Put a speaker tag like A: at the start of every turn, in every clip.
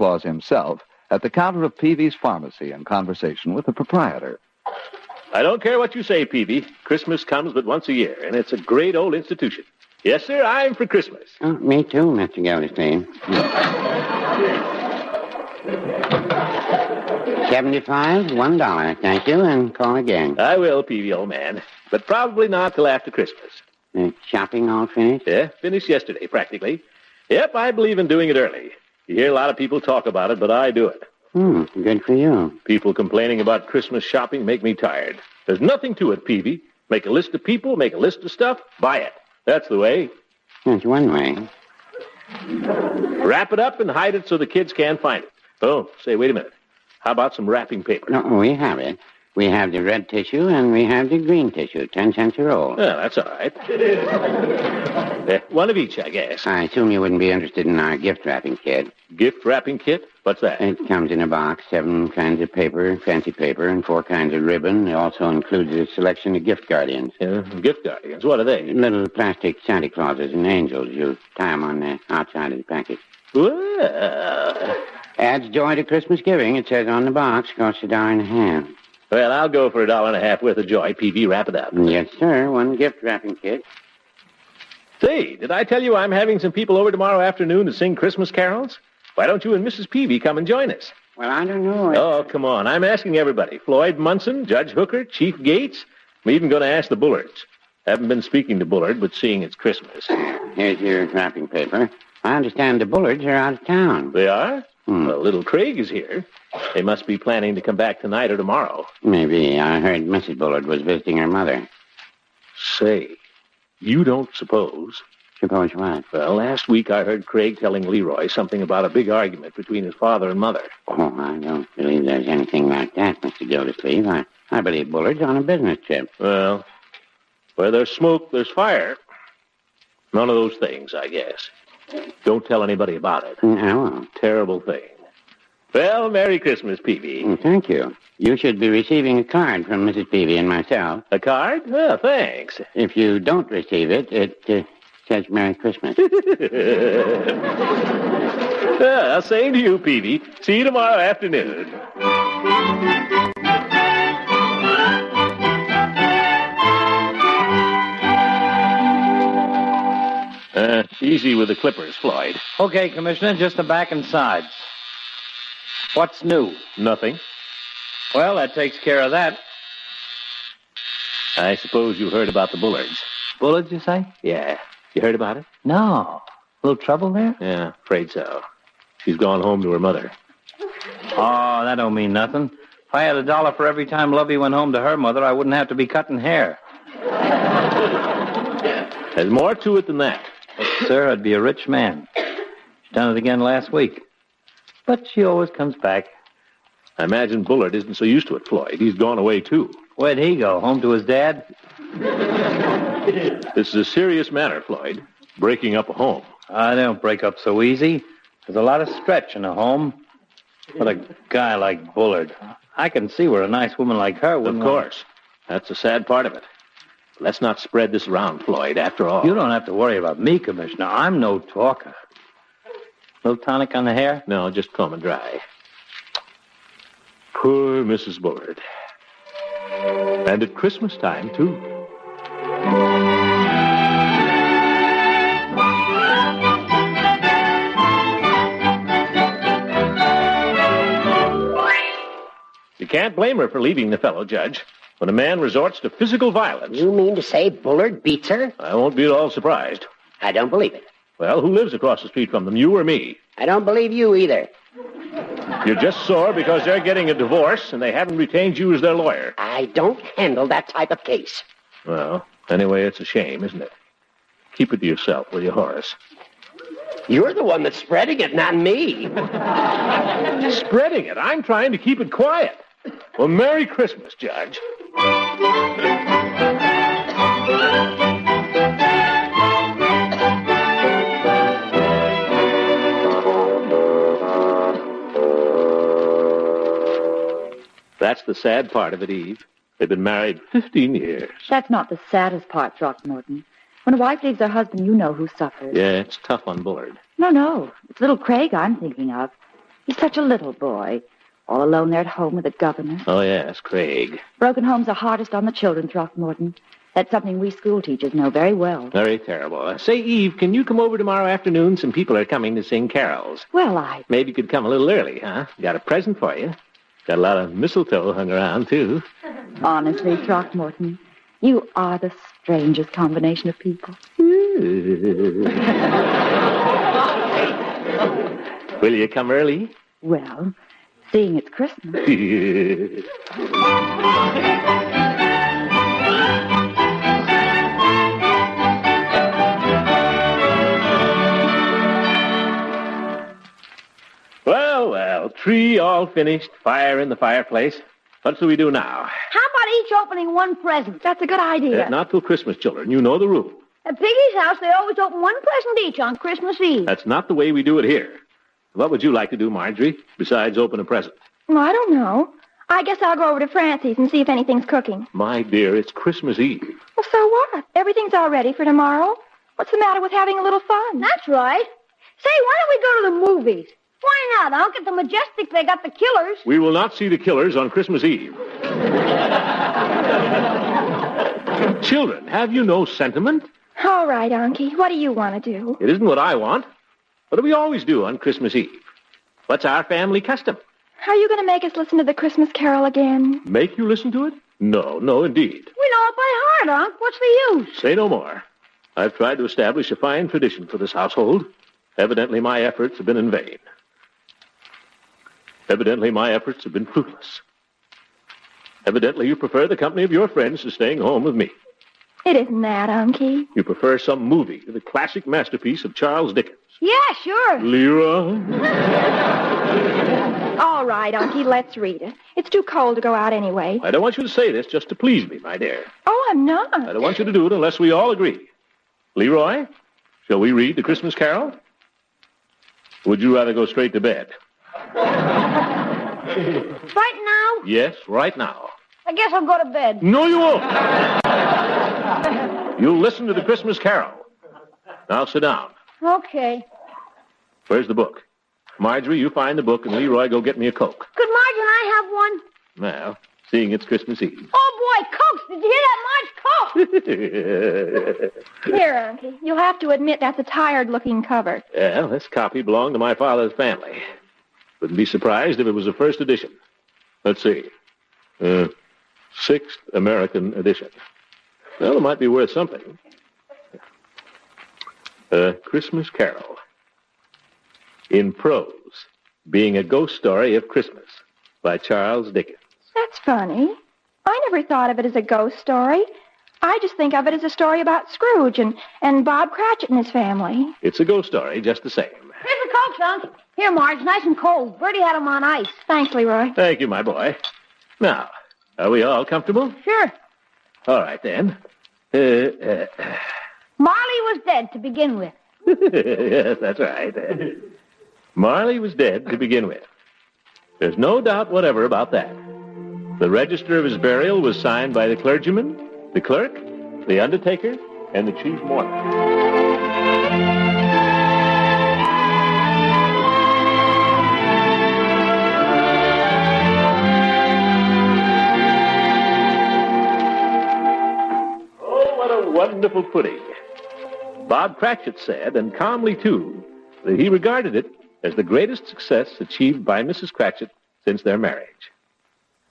A: Claus himself at the counter of Peavy's Pharmacy in conversation with the proprietor.
B: I don't care what you say, Peavy. Christmas comes but once a year, and it's a great old institution. Yes, sir, I'm for Christmas.
C: Oh, me too, Mr. Gildersleeve. 75, $1, thank you, and call again.
B: I will, Peavy, old man, but probably not till after Christmas.
C: Shopping all finished?
B: Yeah, finished yesterday, practically. Yep, I believe in doing it early. You hear a lot of people talk about it, but I do it.
C: Good for you.
B: People complaining about Christmas shopping make me tired. There's nothing to it, Peavy. Make a list of people, make a list of stuff, buy it. That's the way.
C: That's one way.
B: Wrap it up and hide it so the kids can't find it. Oh, say, wait a minute. How about some wrapping paper?
C: No, we have it. We have the red tissue and we have the green tissue, 10 cents a roll.
B: Yeah, that's all right. One of each, I guess.
C: I assume you wouldn't be interested in our gift wrapping kit.
B: Gift wrapping kit? What's that?
C: It comes in a box, 7 kinds of paper, fancy paper, and 4 kinds of ribbon. It also includes a selection of gift guardians.
B: Gift guardians? What are they?
C: Little plastic Santa Clauses and angels. You tie them on the outside of the package.
B: Well...
C: Adds joy to Christmas giving, it says on the box. Costs $1.50.
B: Well, I'll go for $1.50 worth of joy. PV, wrap it up.
C: Yes, sir. 1 gift wrapping kit.
B: Say, did I tell you I'm having some people over tomorrow afternoon to sing Christmas carols? Why don't you and Mrs. Peavy come and join us?
C: Well, I don't know.
B: Oh, come on. I'm asking everybody. Floyd Munson, Judge Hooker, Chief Gates. I'm even going to ask the Bullards. Haven't been speaking to Bullard, but seeing it's Christmas.
C: Here's your wrapping paper. I understand the Bullards are out of town.
B: They are? Well, little Craig is here. They must be planning to come back tonight or tomorrow.
C: Maybe. I heard Mrs. Bullard was visiting her mother.
B: Say, you don't suppose...
C: Suppose what?
B: Well, last week I heard Craig telling Leroy something about a big argument between his father and mother.
C: Oh, I don't believe there's anything like that, Mr. Gildersleeve. I believe Bullard's on a business trip.
B: Well, where there's smoke, there's fire. None of those things, I guess. Don't tell anybody about it.
C: I won't.
B: Terrible thing. Well, Merry Christmas, Peavy.
C: Thank you. You should be receiving a card from Mrs. Peavy and myself.
B: A card? Well, thanks.
C: If you don't receive it, it says Merry Christmas.
B: Same to you, Peavy. See you tomorrow afternoon. Easy with the clippers, Floyd.
D: Okay, Commissioner, just the back and sides. What's new?
B: Nothing.
D: Well, that takes care of that.
B: I suppose you heard about the Bullards.
D: Bullards, you say?
B: Yeah. You heard about it?
D: No. A little trouble there?
B: Yeah, afraid so. She's gone home to her mother.
D: Oh, that don't mean nothing. If I had $1 for every time Lovey went home to her mother, I wouldn't have to be cutting hair.
B: There's more to it than that.
D: But, sir, I'd be a rich man. She done it again last week. But she always comes back.
B: I imagine Bullard isn't so used to it, Floyd. He's gone away, too.
D: Where'd he go? Home to his dad?
B: This is a serious matter, Floyd. Breaking up a home.
D: I don't break up so easy. There's a lot of stretch in a home. But a guy like Bullard, I can see where a nice woman like her wouldn't...
B: Of course. That's the sad part of it. Let's not spread this around, Floyd, after all.
D: You don't have to worry about me, Commissioner. I'm no talker. Little tonic on the hair?
B: No, just comb and dry. Poor Mrs. Bullard. And at Christmas time, too. You can't blame her for leaving the fellow, Judge. When a man resorts to physical violence...
E: You mean to say Bullard beats her?
B: I won't be at all surprised.
E: I don't believe it.
B: Well, who lives across the street from them, you or me?
E: I don't believe you either.
B: You're just sore because they're getting a divorce and they haven't retained you as their lawyer.
E: I don't handle that type of case.
B: Well, anyway, it's a shame, isn't it? Keep it to yourself, will you, Horace?
E: You're the one that's spreading it, not me.
B: Spreading it? I'm trying to keep it quiet. Well, Merry Christmas, Judge. That's the sad part of it, Eve. They've been married 15 years.
F: That's not the saddest part, Throckmorton. When a wife leaves her husband, you know who suffers.
B: Yeah, it's tough on Bullard.
F: No. It's little Craig I'm thinking of. He's such a little boy, all alone there at home with the governor.
B: Oh, yes, Craig.
F: Broken homes are hardest on the children, Throckmorton. That's something we school teachers know very well.
B: Very terrible. Say, Eve, can you come over tomorrow afternoon? Some people are coming to sing carols.
F: Well,
B: Maybe you could come a little early, huh? Got a present for you. Got a lot of mistletoe hung around, too.
F: Honestly, Throckmorton, you are the strangest combination of people.
B: Will you come early?
F: Well, seeing it's Christmas.
B: Well, tree all finished, fire in the fireplace. What do we do now?
G: How about each opening one present?
F: That's a good idea.
B: Not till Christmas, children. You know the rule.
G: At Piggy's house, they always open one present each on Christmas Eve.
B: That's not the way we do it here. What would you like to do, Marjorie, besides open a present?
G: Well, I don't know. I guess I'll go over to Francie's and see if anything's cooking.
B: My dear, it's Christmas Eve.
G: Well, so what? Everything's all ready for tomorrow. What's the matter with having a little fun? That's right. Say, why don't we go to the movies? Why not, Unc? At the Majestic, they got the Killers.
B: We will not see the Killers on Christmas Eve. Children, have you no sentiment?
G: All right, Unky. What do you want to do?
B: It isn't what I want. What do we always do on Christmas Eve? What's our family custom?
G: Are you going to make us listen to the Christmas Carol again?
B: Make you listen to it? No, indeed.
G: We know it by heart, Unc. What's the use?
B: Say no more. I've tried to establish a fine tradition for this household. Evidently, my efforts have been in vain. Evidently, my efforts have been fruitless. Evidently, you prefer the company of your friends to staying home with me.
G: It isn't that, Unky.
B: You prefer some movie to the classic masterpiece of Charles Dickens.
G: Yeah, sure.
B: Leroy.
G: All right, Unky, let's read it. It's too cold to go out anyway.
B: I don't want you to say this just to please me, my dear.
G: Oh, I'm not.
B: I don't want you to do it unless we all agree. Leroy, shall we read the Christmas Carol? Would you rather go straight to bed?
G: Right now?
B: Yes, right now.
G: I guess I'll go to bed.
B: No, you won't. You'll listen to the Christmas Carol. Now sit down.
G: Okay.
B: Where's the book? Marjorie, you find the book, and Leroy, go get me a Coke.
G: Could Marge and I have one?
B: Well, seeing it's Christmas Eve.
G: Oh, boy, Cokes! Did you hear that, Marge? Coke! Here, Unky. You'll have to admit that's a tired-looking cover.
B: Well, this copy belonged to my father's family. Wouldn't be surprised if it was a first edition. Let's see. Sixth American edition. Well, it might be worth something. Christmas Carol. In prose, being a ghost story of Christmas by Charles Dickens.
G: That's funny. I never thought of it as a ghost story. I just think of it as a story about Scrooge and Bob Cratchit and his family.
B: It's a ghost story, just the same.
G: Here's the Coke, Unc. Here, Marge, nice and cold. Bertie had them on ice. Thanks, Leroy.
B: Thank you, my boy. Now, are we all comfortable?
G: Sure.
B: All right, then.
G: Marley was dead to begin with.
B: Yes, that's right. Marley was dead to begin with. There's no doubt whatever about that. The register of his burial was signed by the clergyman, the clerk, the undertaker, and the chief mourner. Wonderful pudding. Bob Cratchit said, and calmly too, that he regarded it as the greatest success achieved by Mrs. Cratchit since their marriage.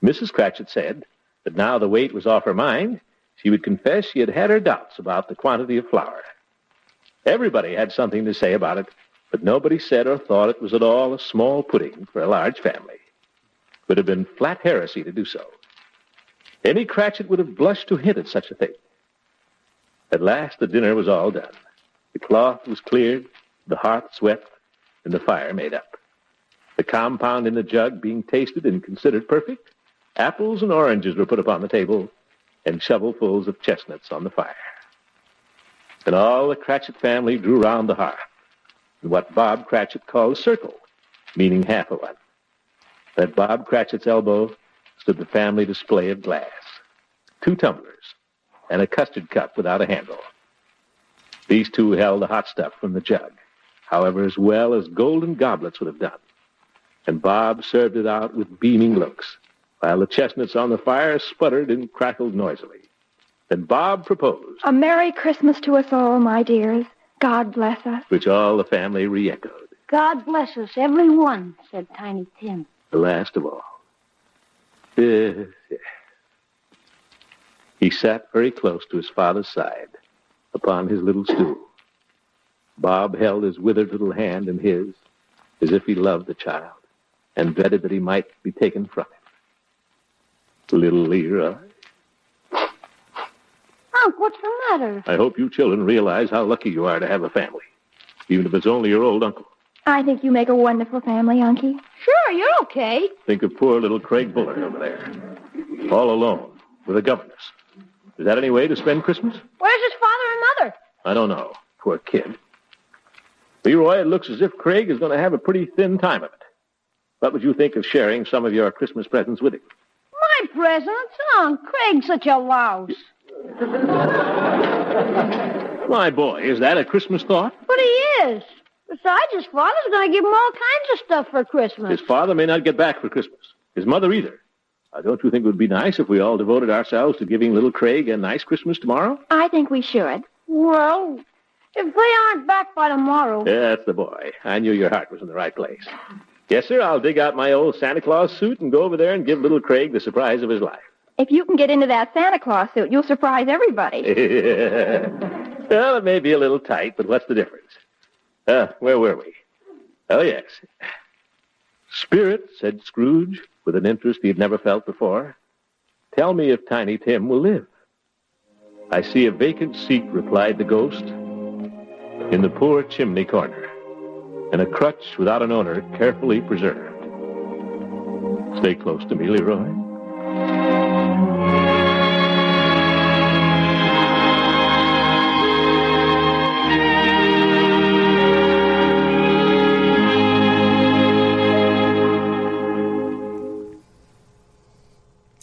B: Mrs. Cratchit said that now the weight was off her mind, she would confess she had had her doubts about the quantity of flour. Everybody had something to say about it, but nobody said or thought it was at all a small pudding for a large family. It would have been flat heresy to do so. Any Cratchit would have blushed to hint at such a thing. At last, the dinner was all done. The cloth was cleared, the hearth swept, and the fire made up. The compound in the jug being tasted and considered perfect, apples and oranges were put upon the table, and shovelfuls of chestnuts on the fire. And all the Cratchit family drew round the hearth, in what Bob Cratchit called a circle, meaning half a one. At Bob Cratchit's elbow stood the family display of glass, 2 tumblers, and a custard cup without a handle. These 2 held the hot stuff from the jug, however, as well as golden goblets would have done. and Bob served it out with beaming looks, while the chestnuts on the fire sputtered and crackled noisily. Then Bob proposed.
F: A Merry Christmas to us all, my dears. God bless us.
B: Which all the family re-echoed.
G: God bless us, everyone, said Tiny Tim.
B: The last of all. He sat very close to his father's side, upon his little stool. Bob held his withered little hand in his, as if he loved the child, and dreaded that he might be taken from him. Little Leroy.
G: Unc, what's the matter?
B: I hope you children realize how lucky you are to have a family, even if it's only your old uncle.
F: I think you make a wonderful family, Unky.
G: Sure, you're okay.
B: Think of poor little Craig Bullard over there, all alone, with a governess. Is that any way to spend Christmas?
G: Where's his father and mother?
B: I don't know. Poor kid. Leroy, it looks as if Craig is going to have a pretty thin time of it. What would you think of sharing some of your Christmas presents with him?
G: My presents? Oh, Craig's such a louse.
B: My boy, is that a Christmas thought?
G: But he is. Besides, his father's going to give him all kinds of stuff for Christmas.
B: His father may not get back for Christmas. His mother either. Don't you think it would be nice if we all devoted ourselves to giving little Craig a nice Christmas tomorrow?
F: I think we should.
G: Well, if they aren't back by tomorrow...
B: That's the boy. I knew your heart was in the right place. Yes, sir, I'll dig out my old Santa Claus suit and go over there and give little Craig the surprise of his life.
F: If you can get into that Santa Claus suit, you'll surprise everybody.
B: Well, it may be a little tight, but what's the difference? Where were we? Oh, yes. Spirit, said Scrooge, with an interest he'd never felt before, tell me if Tiny Tim will live. I see a vacant seat, replied the ghost, in the poor chimney corner, and a crutch without an owner carefully preserved. Stay close to me, Leroy.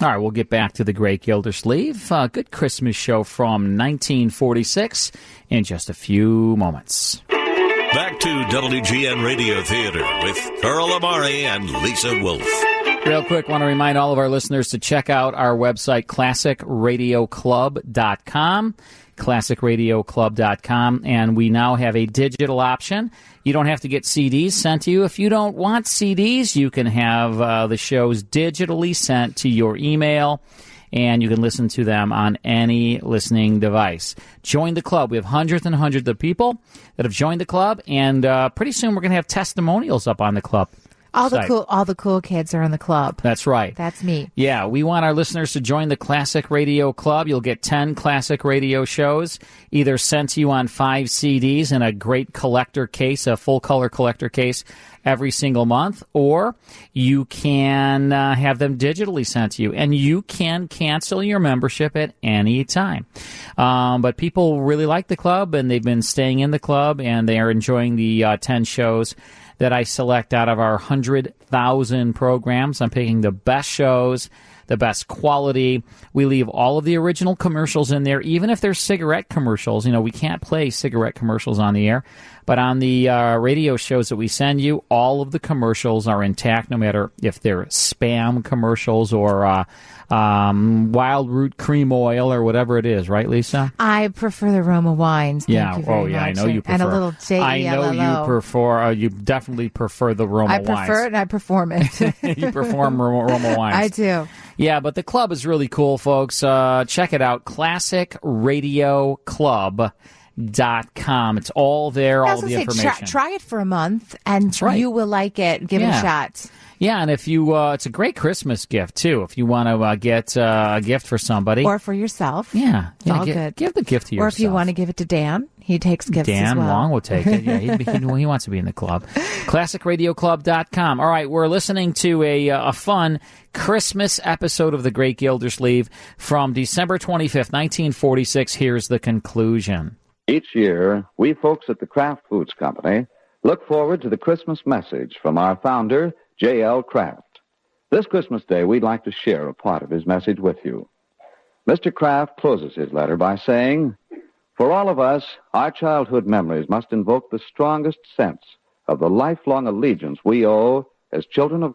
H: All right, we'll get back to the Great Gildersleeve. Good Christmas show from 1946 in just a few moments.
I: Back to WGN Radio Theatre with Earl Amari and Lisa Wolf.
H: Real quick, want to remind all of our listeners to check out our website, classicradioclub.com. classicradioclub.com, and we now have a digital option. You don't have to get CDs sent to you. If you don't want CDs, you can have the shows digitally sent to your email, and you can listen to them on any listening device. Join the club. We have hundreds and hundreds of people that have joined the club, and pretty soon we're going to have testimonials up on the club.
J: All the cool kids are in the club.
H: That's right.
J: That's me.
H: Yeah, we want our listeners to join the Classic Radio Club. You'll get 10 classic radio shows, either sent to you on 5 CDs in a great collector case, a full-color collector case, every single month, or you can have them digitally sent to you, and you can cancel your membership at any time. But people really like the club, and they've been staying in the club, and they are enjoying the 10 shows that I select out of our 100,000 programs. I'm picking the best shows, the best quality. We leave all of the original commercials in there, even if they're cigarette commercials. You know, we can't play cigarette commercials on the air. But on the radio shows that we send you, all of the commercials are intact, no matter if they're spam commercials or wild root cream oil or whatever it is, right, Lisa?
J: I prefer the Roma wines. Thank you very much.
H: I know you prefer.
J: And a little J-E-L-L-O.
H: I know you prefer. You definitely prefer the Roma wines.
J: I prefer it and I perform it.
H: You perform Roma wines.
J: I do.
H: Yeah, but the club is really cool, folks. Check it out, classicradioclub.com. It's all there, all the information.
J: Try it for a month, and you will like it. Give it a shot.
H: Yeah, and if you, it's a great Christmas gift, too, if you want to get a gift for somebody.
J: Or for yourself.
H: Yeah.
J: It's all good.
H: Give the gift to yourself.
J: Or if you want to give it to Dan. He takes gifts as well.
H: Dan Long will take it. Yeah, he wants to be in the club. ClassicRadioClub.com. All right, we're listening to a fun Christmas episode of The Great Gildersleeve from December 25th, 1946. Here's the conclusion.
A: Each year, we folks at the Kraft Foods Company look forward to the Christmas message from our founder, J.L. Kraft. This Christmas Day, we'd like to share a part of his message with you. Mr. Kraft closes his letter by saying, "For all of us, our childhood memories must invoke the strongest sense of the lifelong allegiance we owe as children of